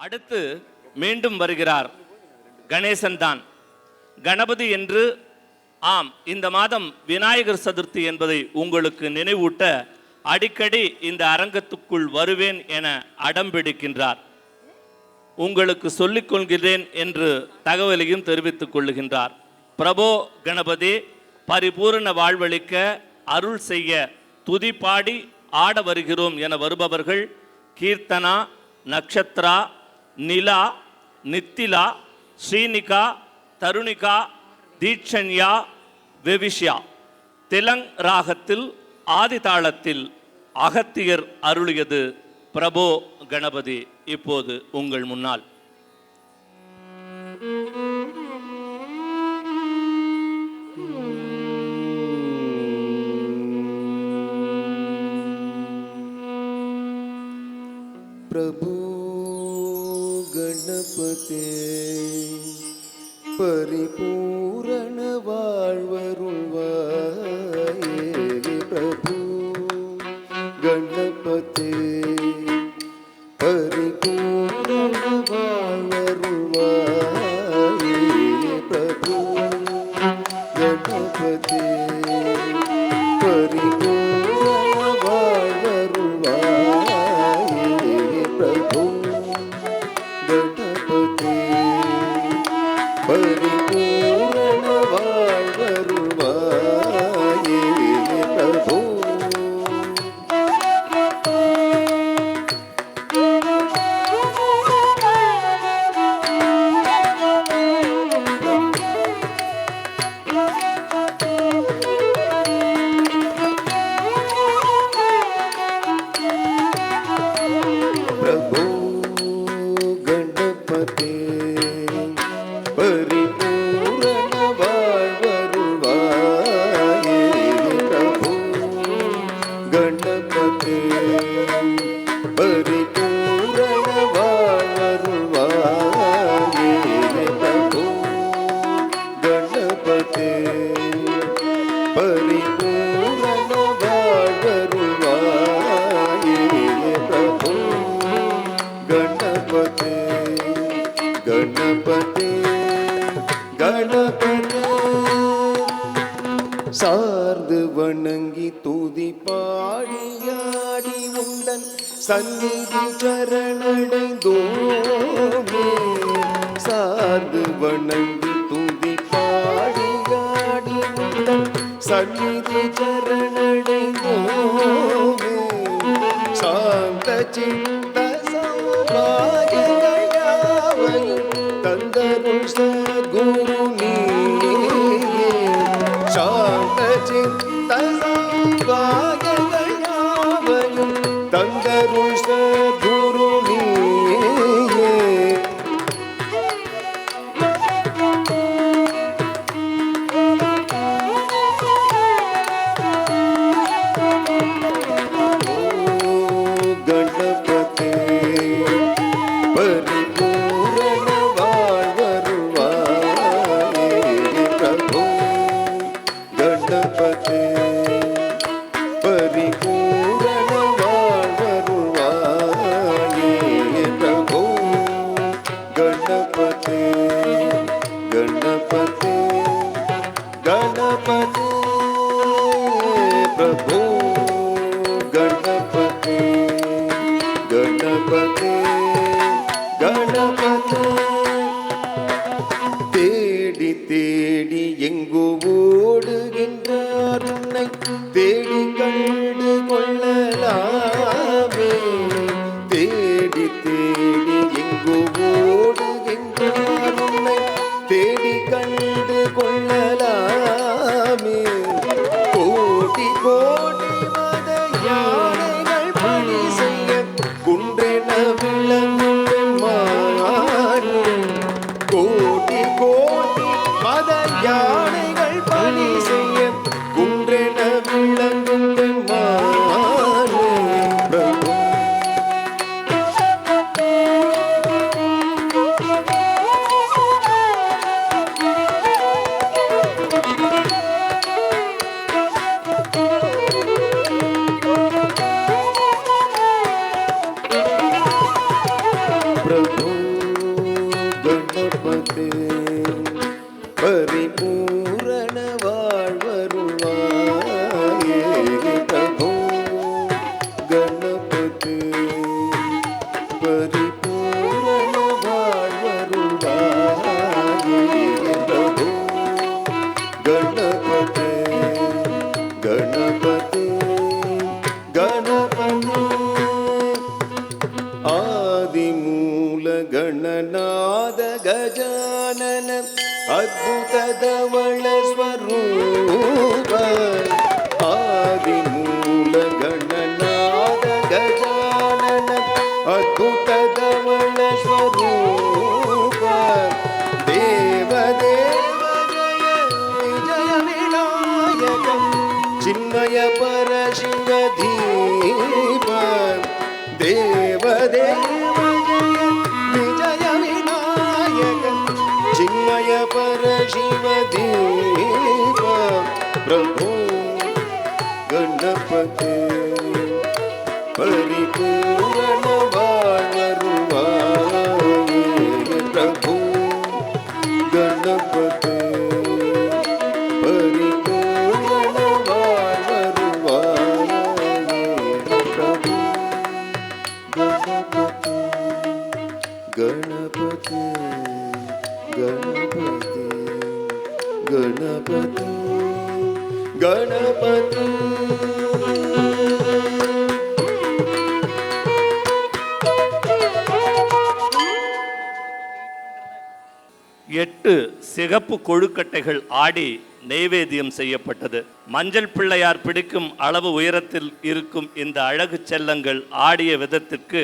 அடுத்து மீண்டும் வருகிறார் கணேசன் தான். கணபதி என்று ஆம், இந்த மாதம் விநாயகர் சதுர்த்தி என்பதை உங்களுக்கு நினைவூட்ட அடிக்கடி இந்த அரங்கத்துக்குள் வருவேன் என அடம்பிடிக்கின்றார். உங்களுக்கு சொல்லிக் கொள்கிறேன் என்று தகவலையும் தெரிவித்துக் கொள்ளுகின்றார். பிரபோ கணபதி, பரிபூரண வாழ்வளிக்க அருள் செய்ய துதி பாடி ஆட வருகிறோம் என வருபவர்கள் கீர்த்தனா, நக்ஷத்ரா, நிலா, நித்திலா, ஸ்ரீனிகா, தருணிகா, தீட்சண்யா, வெவிஷ்யா. தெலங் ராகத்தில் ஆதி தாளத்தில் அகத்தியர் அருளியது பிரபோ கணபதி இப்போது உங்கள் முன்னால். பிரபு கணபதே பரிபூரண வாழ்வருள்வாயே. பிரபு கணபதே பரிபூரண வாழ்வருள்வாயே. பிரபு கணபதே பரிபூரண வாழ்வருள்வாயே. பிரபு கணபதே பரிபூரண வாழ்வருள்வாயே. பிரபு பிரபு கணபதே பரிபூரண வாழ்வருள்வாயே. பிரபு கணபதே பரிபூரண வாழ்வருள்வாயே. பிரபு கணபதே பரிபூரண வாழ்வருள்வாயே. பிரபு கணபதே கணபதே கணபதே சார்ந்து வணங்கி துதி பாடியாடி உண்டன் சந்நிதி சரணடைந்தோமே. சார்ந்து வணங்கி துதி பாடியாடி உண்டன் சந்நிதி சரணடைந்தோமே. சாந்த சித்த சௌபாகியயாவையும் தந்தருள் சத்குரு நீயே. சாந்த சித்த சௌபாகியயாவையும் தந்தருள் சத்குரு நீயே. கணபதே பரிபூரண வாழ்வருள்வாயே. பிரபு கணபதே பரிபூரண வாழ்வருள்வாயே. பிரபு கணபதே கணபதே கணபதே பிரபு கணபதே கணபதே கணபதே. தேடி தேடி எங்கு ஓடுகின்றார் உன்னை தேடி கண்டு கொள்ளலாமே. தேடி தேடி எங்கு ஓடுகின்றார் உன்னை தேடி கண்டு கொள்ளலாமே. கோடி கோடி மத யானைகள் பணி செய்ய குன்றென விளங்கும் பெருமான். கோடி கோடி மத யானைகள் பணி ಗಣನಾದ ಗಜಾನನ ಅದ್ಭುತದವಳ ಸ್ವರೂಪ ಆದಿಮೂಲ ಗಣನಾದ ಗಜಾನನ ಅದ್ಭುತದವಳ ಸ್ವರೂಪ ದೇವದೇವ ಜಯ ವಿಜಯ ವಿನಾಯಕ ಚಿನ್ಮಯ ಪರಶಿವ ದೀಪ ದೇವದೇವ ಜಯ ವಿಜಯ ವಿನಾಯಕ ಚಿನ್ಮಯ ಪರಶಿವ ದೀಪ ಪ್ರಭು ಗಣಪತಿ ಪರಿಪೂರ್ಣ ಬಾಳುವಾಯೆ ಪ್ರಭು ಗಣಪತಿ ಪರಿಪೂರ್ಣ ಬಾಳುವಾಯೆ ಪ್ರಭು ಗಣಪತಿ ಗಣಪತಿ ಗಣಪತಿ ಗಣಪತಿ எட்டு சிகப்பு கொழுக்கட்டைகள் ஆடி நெய்வேத்தியம் செய்யப்பட்டது. மஞ்சள் பிள்ளையார் பிடிக்கும் அளவு உயரத்தில் இருக்கும் இந்த அழகு செல்லங்கள் ஆடிய விதத்திற்கு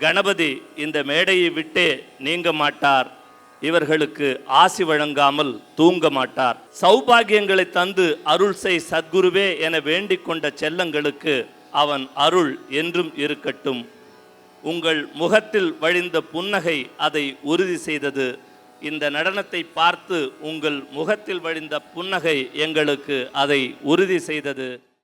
கணபதி இந்த மேடையை விட்டே நீங்க மாட்டார். இவர்களுக்கு ஆசி வழங்காமல் தூங்க மாட்டார். சௌபாகியங்களை தந்து அருள் செய் சத்குருவே என வேண்டிக் கொண்ட செல்லங்களுக்கு அவன் அருள் என்றும் இருக்கட்டும். உங்கள் முகத்தில் வழிந்த புன்னகை அதை உறுதி செய்தது. இந்த நடனத்தை பார்த்து உங்கள் முகத்தில் வழிந்த புன்னகை எங்களுக்கு அதை உறுதி செய்தது.